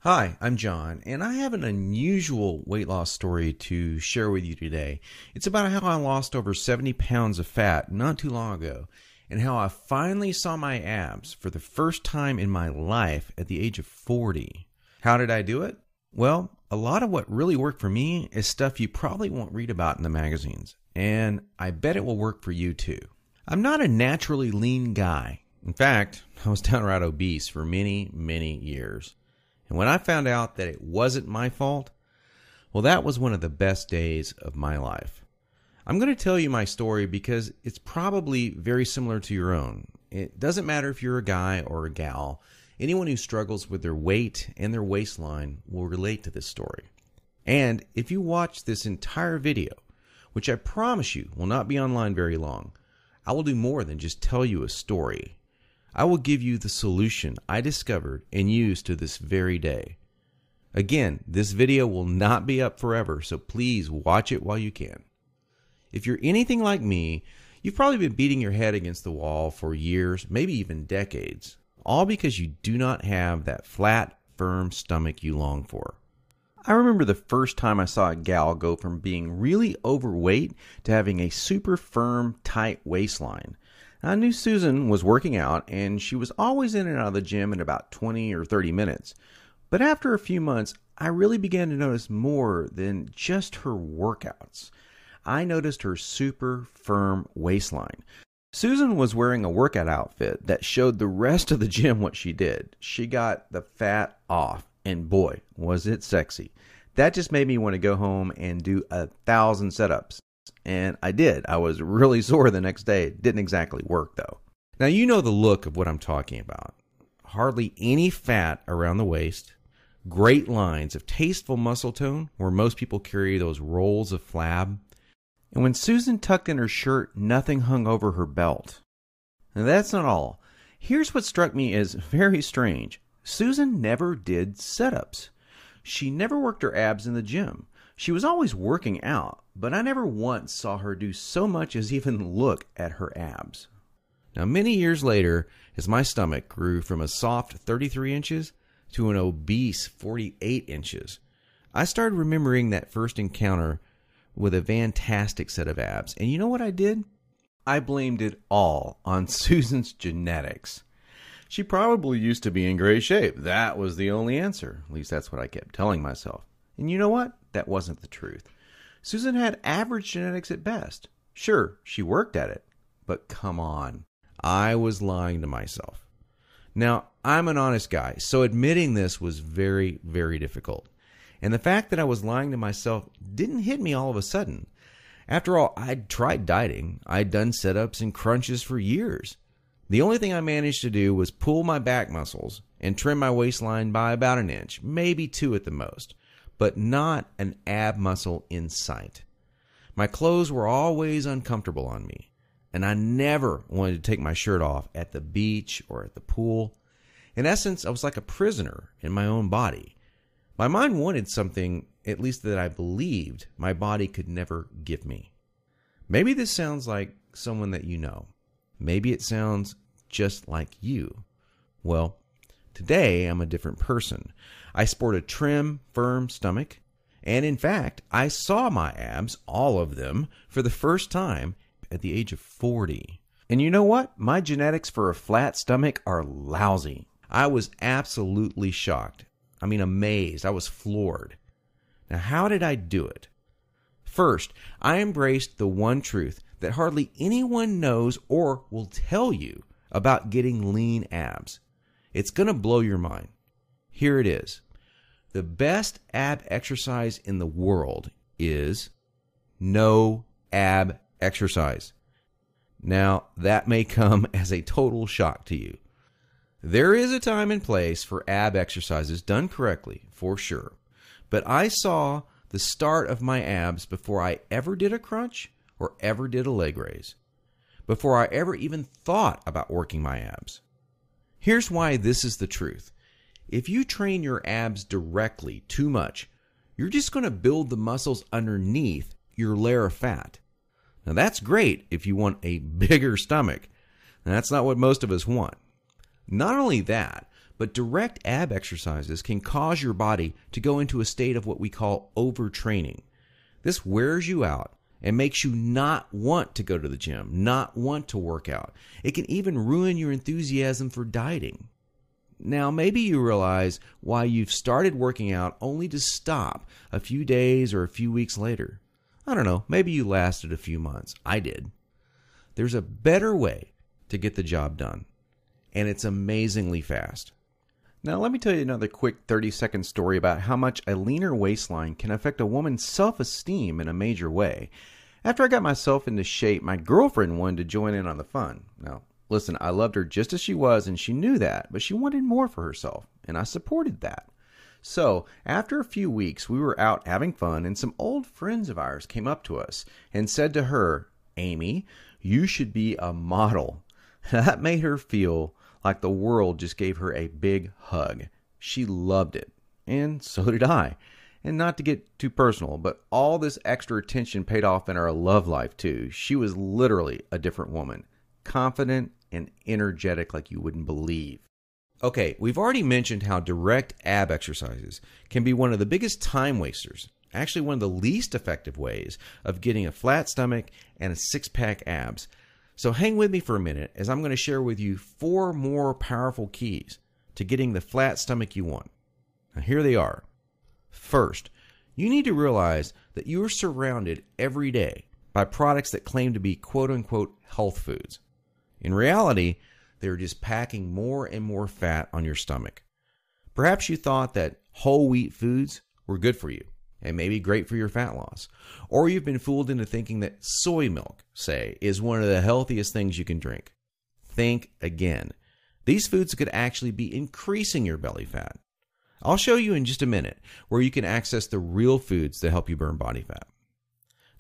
Hi, I'm John, and I have an unusual weight loss story to share with you today. It's about how I lost over 70 pounds of fat not too long ago, and how I finally saw my abs for the first time in my life at the age of 40. How did I do it? Well, a lot of what really worked for me is stuff you probably won't read about in the magazines, and I bet it will work for you too. I'm not a naturally lean guy. In fact, I was downright obese for many, many years. And when I found out that it wasn't my fault, well, that was one of the best days of my life. I'm going to tell you my story because it's probably very similar to your own. It doesn't matter if you're a guy or a gal. Anyone who struggles with their weight and their waistline will relate to this story. And if you watch this entire video, which I promise you will not be online very long, I will do more than just tell you a story. I will give you the solution I discovered and use to this very day. Again, this video will not be up forever, so please watch it while you can. If you're anything like me, you've probably been beating your head against the wall for years, maybe even decades, all because you do not have that flat, firm stomach you long for. I remember the first time I saw a gal go from being really overweight to having a super firm, tight waistline. I knew Susan was working out, and she was always in and out of the gym in about 20 or 30 minutes. But after a few months, I really began to notice more than just her workouts. I noticed her super firm waistline. Susan was wearing a workout outfit that showed the rest of the gym what she did. She got the fat off, and boy, was it sexy. That just made me want to go home and do 1,000 setups. And I did. I was really sore the next day. It didn't exactly work, though. Now, you know the look of what I'm talking about. Hardly any fat around the waist. Great lines of tasteful muscle tone, where most people carry those rolls of flab. And when Susan tucked in her shirt, nothing hung over her belt. Now, that's not all. Here's what struck me as very strange. Susan never did setups. She never worked her abs in the gym. She was always working out, but I never once saw her do so much as even look at her abs. Now, many years later, as my stomach grew from a soft 33 inches to an obese 48 inches, I started remembering that first encounter with a fantastic set of abs. And you know what I did? I blamed it all on Susan's genetics. She probably used to be in great shape. That was the only answer. At least that's what I kept telling myself. And you know what? That wasn't the truth. Susan had average genetics at best. Sure, she worked at it. But come on. I was lying to myself. Now, I'm an honest guy, so admitting this was very, very difficult. And the fact that I was lying to myself didn't hit me all of a sudden. After all, I'd tried dieting. I'd done sit-ups and crunches for years. The only thing I managed to do was pull my back muscles and trim my waistline by about an inch, maybe 2 at the most, but not an ab muscle in sight. My clothes were always uncomfortable on me, and I never wanted to take my shirt off at the beach or at the pool. In essence, I was like a prisoner in my own body. My mind wanted something, at least that I believed, my body could never give me. Maybe this sounds like someone that you know. Maybe it sounds just like you. Well, today I'm a different person. I sport a trim, firm stomach, and in fact, I saw my abs, all of them, for the first time at the age of 40. And you know what? My genetics for a flat stomach are lousy. I was absolutely shocked. I mean, amazed. I was floored. Now, how did I do it? First, I embraced the one truth that hardly anyone knows or will tell you about getting lean abs. It's going to blow your mind. Here it is. The best ab exercise in the world is no ab exercise. Now, that may come as a total shock to you. There is a time and place for ab exercises done correctly, for sure. But I saw the start of my abs before I ever did a crunch or ever did a leg raise, before I ever even thought about working my abs. Here's why this is the truth. If you train your abs directly too much, you're just going to build the muscles underneath your layer of fat. Now that's great if you want a bigger stomach. That's not what most of us want. Not only that, But direct ab exercises can cause your body to go into a state of what we call overtraining. This wears you out and makes you not want to go to the gym, not want to work out. It can even ruin your enthusiasm for dieting. Now, maybe you realize why you've started working out only to stop a few days or a few weeks later. I don't know, maybe you lasted a few months. I did. There's a better way to get the job done, and it's amazingly fast. Now, let me tell you another quick 30-second story about how much a leaner waistline can affect a woman's self-esteem in a major way. After I got myself into shape, my girlfriend wanted to join in on the fun. Now, listen, I loved her just as she was, and she knew that, but she wanted more for herself, and I supported that. So, after a few weeks, we were out having fun, and some old friends of ours came up to us and said to her, "Amy, you should be a model." That made her feel like the world just gave her a big hug. She loved it, and so did I. And not to get too personal, but all this extra attention paid off in our love life too. She was literally a different woman, confident and energetic like you wouldn't believe. Okay, we've already mentioned how direct ab exercises can be one of the biggest time wasters, actually one of the least effective ways of getting a flat stomach and a six-pack abs. So hang with me for a minute as I'm going to share with you 4 more powerful keys to getting the flat stomach you want. Now here they are. First, you need to realize that you are surrounded every day by products that claim to be quote-unquote health foods. In reality, they're just packing more and more fat on your stomach. Perhaps you thought that whole wheat foods were good for you and maybe great for your fat loss. Or you've been fooled into thinking that soy milk, say, is one of the healthiest things you can drink. Think again. These foods could actually be increasing your belly fat. I'll show you in just a minute where you can access the real foods that help you burn body fat.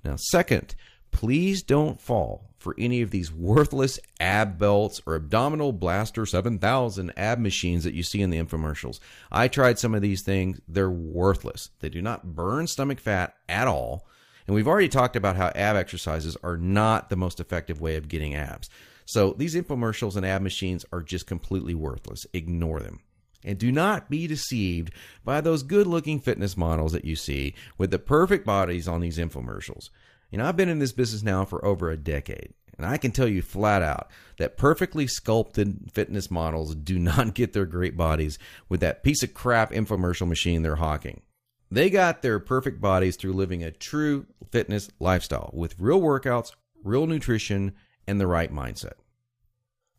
Now, second, please don't fall for any of these worthless ab belts or abdominal blaster 7000 ab machines that you see in the infomercials. I tried some of these things. They're worthless. They do not burn stomach fat at all. And we've already talked about how ab exercises are not the most effective way of getting abs. So these infomercials and ab machines are just completely worthless. Ignore them. And do not be deceived by those good-looking fitness models that you see with the perfect bodies on these infomercials. You know, I've been in this business now for over a decade, and I can tell you flat out that perfectly sculpted fitness models do not get their great bodies with that piece of crap infomercial machine they're hawking. They got their perfect bodies through living a true fitness lifestyle with real workouts, real nutrition, and the right mindset.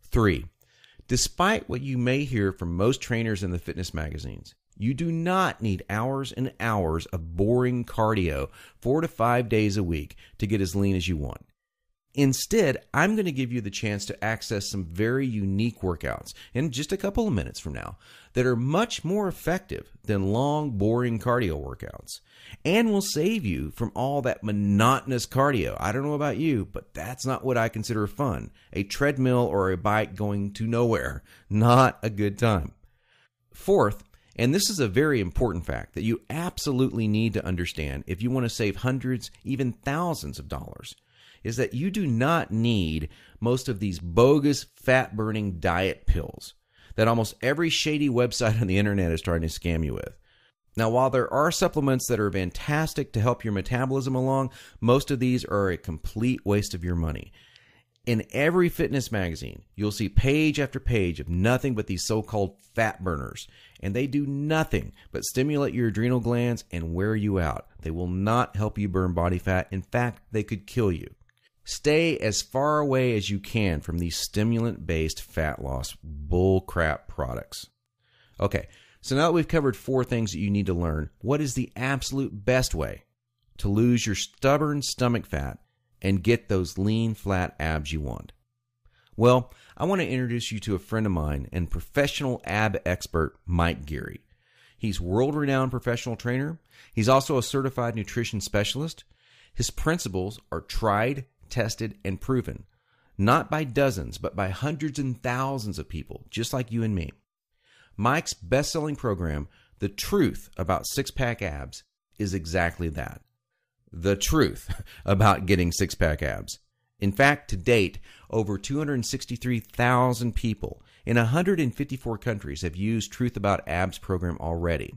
3. Despite what you may hear from most trainers in the fitness magazines, you do not need hours and hours of boring cardio 4 to 5 days a week to get as lean as you want. Instead, I'm going to give you the chance to access some very unique workouts in just a couple of minutes from now that are much more effective than long, boring cardio workouts and will save you from all that monotonous cardio. I don't know about you, but that's not what I consider fun. A treadmill or a bike going to nowhere. Not a good time. Fourth, and this is a very important fact that you absolutely need to understand if you want to save hundreds, even thousands of dollars, is that you do not need most of these bogus fat-burning diet pills that almost every shady website on the internet is trying to scam you with. Now, while there are supplements that are fantastic to help your metabolism along, most of these are a complete waste of your money. In every fitness magazine, you'll see page after page of nothing but these so-called fat burners, and they do nothing but stimulate your adrenal glands and wear you out. They will not help you burn body fat. In fact, they could kill you. Stay as far away as you can from these stimulant-based fat loss bullcrap products. Okay, so now that we've covered 4 things that you need to learn, what is the absolute best way to lose your stubborn stomach fat and get those lean, flat abs you want? Well, I want to introduce you to a friend of mine and professional ab expert, Mike Geary. He's world-renowned professional trainer. He's also a certified nutrition specialist. His principles are tried, tested, and proven, not by dozens, but by hundreds and thousands of people, just like you and me. Mike's best-selling program, The Truth About Six-Pack Abs, is exactly that. The truth about getting six-pack abs. In fact, to date, over 263,000 people in 154 countries have used Truth About Abs program already.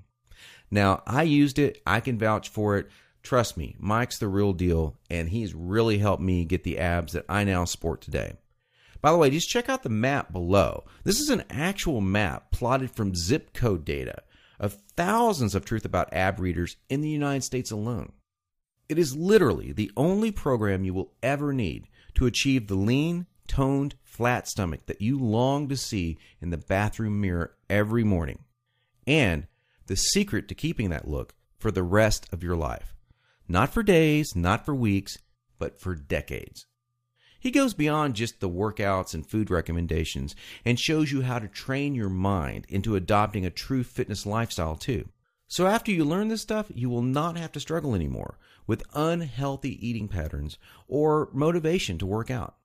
Now, I used it. I can vouch for it. Trust me, Mike's the real deal, and he's really helped me get the abs that I now sport today. By the way, just check out the map below. This is an actual map plotted from zip code data of thousands of Truth About Ab readers in the United States alone. It is literally the only program you will ever need to achieve the lean, toned, flat stomach that you long to see in the bathroom mirror every morning, and the secret to keeping that look for the rest of your life. Not for days, not for weeks, but for decades. He goes beyond just the workouts and food recommendations and shows you how to train your mind into adopting a true fitness lifestyle too. So after you learn this stuff, you will not have to struggle anymore with unhealthy eating patterns or motivation to work out.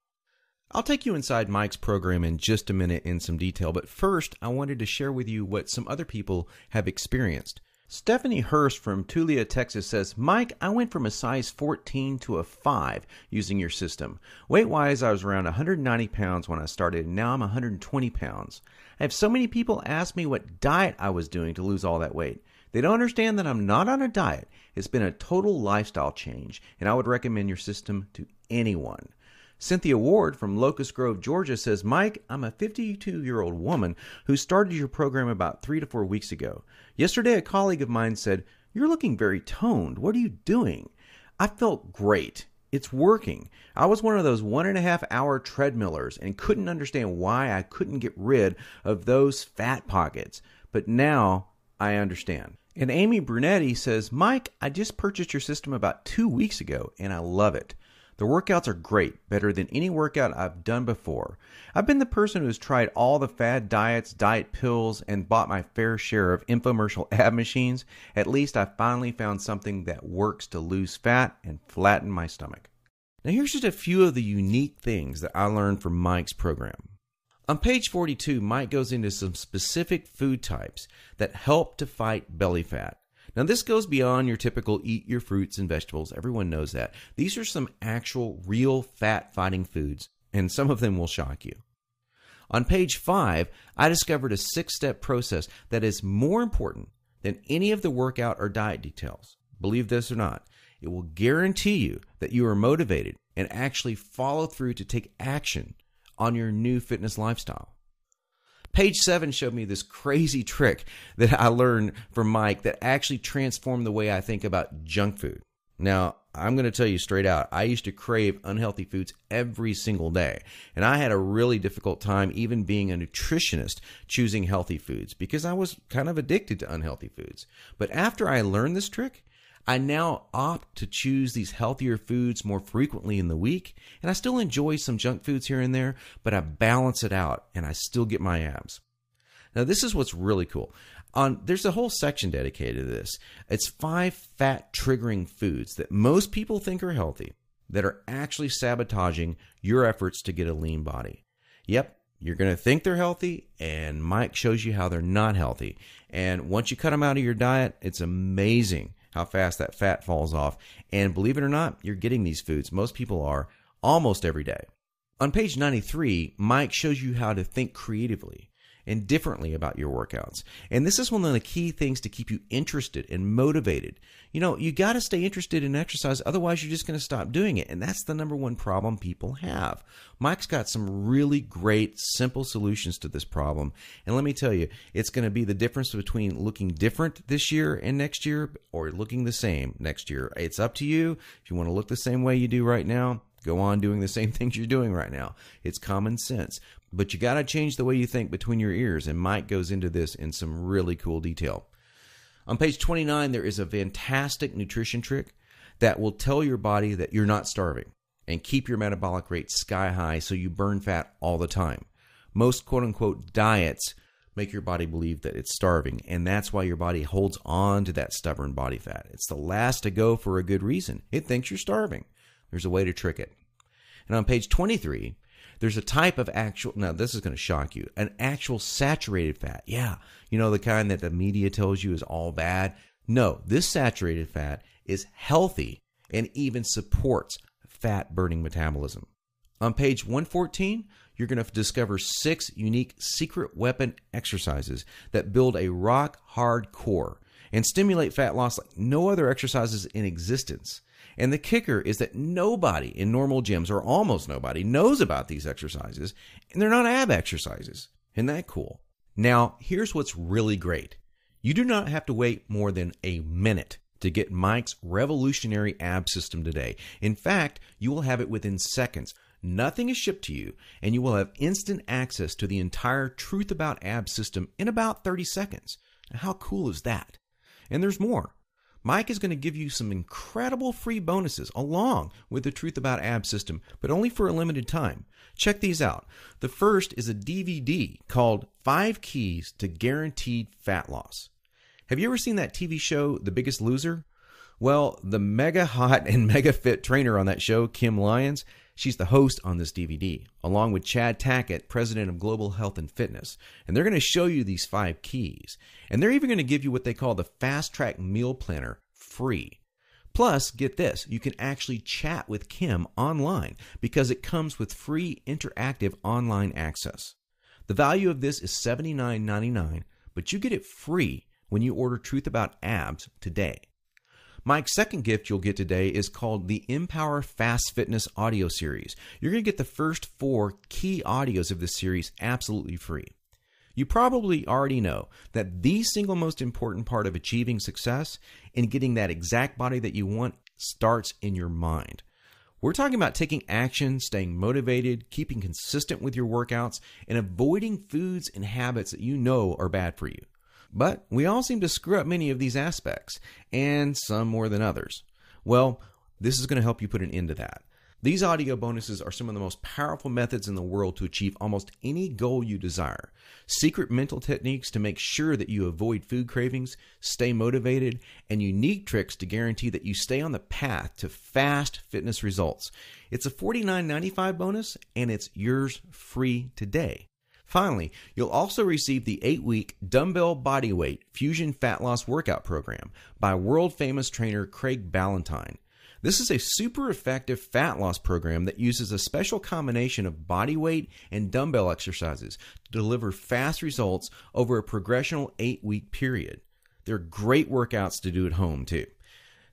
I'll take you inside Mike's program in just a minute in some detail, but first I wanted to share with you what some other people have experienced. Stephanie Hurst from Tulia, Texas says, Mike, I went from a size 14 to a 5 using your system. Weight-wise, I was around 190 pounds when I started, and now I'm 120 pounds. I have so many people ask me what diet I was doing to lose all that weight. They don't understand that I'm not on a diet. It's been a total lifestyle change, and I would recommend your system to anyone. Cynthia Ward from Locust Grove, Georgia says, Mike, I'm a 52-year-old woman who started your program about 3 to 4 weeks ago. Yesterday, a colleague of mine said, you're looking very toned. What are you doing? I felt great. It's working. I was one of those 1.5-hour treadmillers and couldn't understand why I couldn't get rid of those fat pockets. But now I understand. And Amy Brunetti says, Mike, I just purchased your system about 2 weeks ago, and I love it. The workouts are great, better than any workout I've done before. I've been the person who's tried all the fad diets, diet pills, and bought my fair share of infomercial ab machines. At least I finally found something that works to lose fat and flatten my stomach. Now here's just a few of the unique things that I learned from Mike's program. On page 42, Mike goes into some specific food types that help to fight belly fat. Now, this goes beyond your typical eat your fruits and vegetables. Everyone knows that. These are some actual, real fat-fighting foods, and some of them will shock you. On page 5, I discovered a 6-step process that is more important than any of the workout or diet details. Believe this or not, it will guarantee you that you are motivated and actually follow through to take action on your new fitness lifestyle. Page 7 showed me this crazy trick that I learned from Mike that actually transformed the way I think about junk food. Now, I'm going to tell you straight out, I used to crave unhealthy foods every single day, and I had a really difficult time even being a nutritionist choosing healthy foods because I was kind of addicted to unhealthy foods. But after I learned this trick, I now opt to choose these healthier foods more frequently in the week, and I still enjoy some junk foods here and there, but I balance it out, and I still get my abs. Now, this is what's really cool. There's a whole section dedicated to this. It's 5 fat-triggering foods that most people think are healthy that are actually sabotaging your efforts to get a lean body. Yep, you're going to think they're healthy, and Mike shows you how they're not healthy. And once you cut them out of your diet, it's amazing how fast that fat falls off. And believe it or not, you're getting these foods. Most people are almost every day. On page 93, Mike shows you how to think creatively and differently about your workouts. And this is one of the key things to keep you interested and motivated. You know, you got to stay interested in exercise, otherwise you're just going to stop doing it. And that's the number one problem people have. Mike's got some really great, simple solutions to this problem. And let me tell you, it's going to be the difference between looking different this year and next year or looking the same next year. It's up to you. If you want to look the same way you do right now, go on doing the same things you're doing right now. It's common sense. But you got to change the way you think between your ears, and Mike goes into this in some really cool detail. On page 29, there is a fantastic nutrition trick that will tell your body that you're not starving and keep your metabolic rate sky high so you burn fat all the time. Most quote-unquote diets make your body believe that it's starving, and that's why your body holds on to that stubborn body fat. It's the last to go for a good reason. It thinks you're starving. There's a way to trick it. And on page 23, there's a type of actual, now this is going to shock you, an actual saturated fat. Yeah, you know, the kind that the media tells you is all bad. No, this saturated fat is healthy and even supports fat-burning metabolism. On page 114, you're going to discover 6 unique secret weapon exercises that build a rock-hard core and stimulate fat loss like no other exercises in existence. And the kicker is that nobody in normal gyms, or almost nobody, knows about these exercises, and they're not ab exercises. Isn't that cool? Now, here's what's really great. You do not have to wait more than a minute to get Mike's revolutionary ab system today. In fact, you will have it within seconds. Nothing is shipped to you, and you will have instant access to the entire Truth About Abs system in about 30 seconds. Now, how cool is that? And there's more. Mike is going to give you some incredible free bonuses along with the Truth About Abs system, but only for a limited time. Check these out. The first is a DVD called 5 Keys to Guaranteed Fat Loss. Have you ever seen that TV show, The Biggest Loser? Well, the mega hot and mega fit trainer on that show, Kim Lyons, she's the host on this DVD, along with Chad Tackett, president of Global Health and Fitness. And they're going to show you these 5 keys. And they're even going to give you what they call the Fast Track Meal Planner free. Plus, get this, you can actually chat with Kim online because it comes with free interactive online access. The value of this is $79.99, but you get it free when you order Truth About Abs today. Mike's second gift you'll get today is called the Empower Fast Fitness audio series. You're going to get the first 4 key audios of this series absolutely free. You probably already know that the single most important part of achieving success and getting that exact body that you want starts in your mind. We're talking about taking action, staying motivated, keeping consistent with your workouts, and avoiding foods and habits that you know are bad for you. But we all seem to screw up many of these aspects, and some more than others. Well, this is going to help you put an end to that. These audio bonuses are some of the most powerful methods in the world to achieve almost any goal you desire. Secret mental techniques to make sure that you avoid food cravings, stay motivated, and unique tricks to guarantee that you stay on the path to fast fitness results. It's a $49.95 bonus, and it's yours free today. Finally, you'll also receive the 8-week Dumbbell Bodyweight Fusion Fat Loss Workout Program by world-famous trainer Craig Ballantyne. This is a super effective fat loss program that uses a special combination of body weight and dumbbell exercises to deliver fast results over a progressional 8-week period. They're great workouts to do at home too.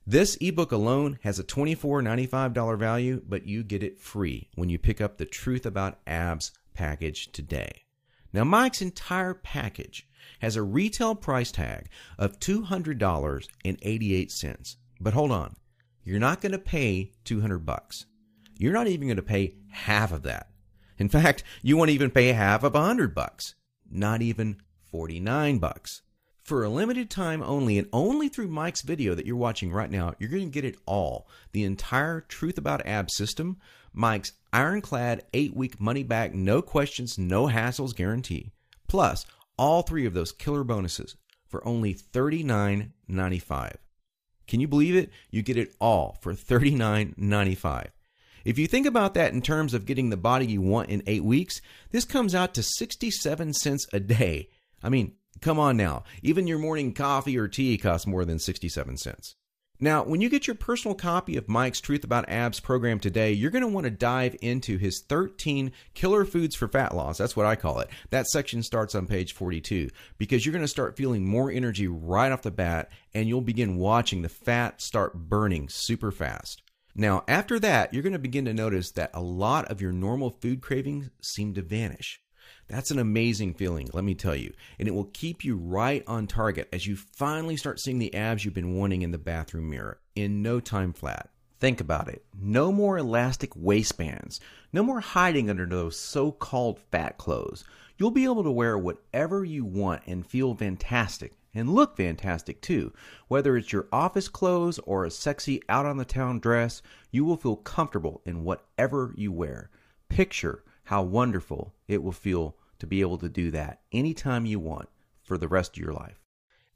This ebook alone has a $24.95 value, but you get it free when you pick up the Truth About Abs package today. Now, Mike's entire package has a retail price tag of $200.88. But hold on. You're not going to pay $200. You're not even going to pay half of that. In fact, you won't even pay half of $100. Not even $49. For a limited time only, and only through Mike's video that you're watching right now, you're going to get it all. The entire Truth About Abs system, Mike's ironclad 8-week money-back, no questions, no hassles guarantee, plus all 3 of those killer bonuses for only $39.95. Can you believe it? You get it all for $39.95. If you think about that in terms of getting the body you want in 8 weeks, this comes out to 67 cents a day. I mean, come on now. Even your morning coffee or tea costs more than 67 cents. Now, when you get your personal copy of Mike's Truth About Abs program today, you're going to want to dive into his 13 killer foods for fat loss. That's what I call it. That section starts on page 42 because you're going to start feeling more energy right off the bat, and you'll begin watching the fat start burning super fast. Now, after that, you're going to begin to notice that a lot of your normal food cravings seem to vanish. That's an amazing feeling, let me tell you, and it will keep you right on target as you finally start seeing the abs you've been wanting in the bathroom mirror in no time flat. Think about it. No more elastic waistbands. No more hiding under those so-called fat clothes. You'll be able to wear whatever you want and feel fantastic and look fantastic too. Whether it's your office clothes or a sexy out-on-the-town dress, you will feel comfortable in whatever you wear. Picture how wonderful it will feel to be able to do that anytime you want for the rest of your life.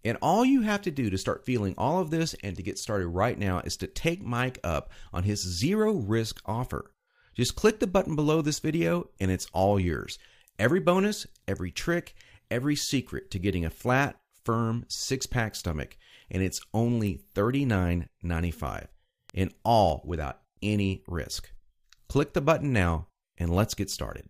And all you have to do to start feeling all of this and to get started right now is to take Mike up on his zero risk offer. Just click the button below this video and it's all yours. Every bonus, every trick, every secret to getting a flat, firm, six-pack stomach, and it's only $39.95, and all without any risk. Click the button now and let's get started.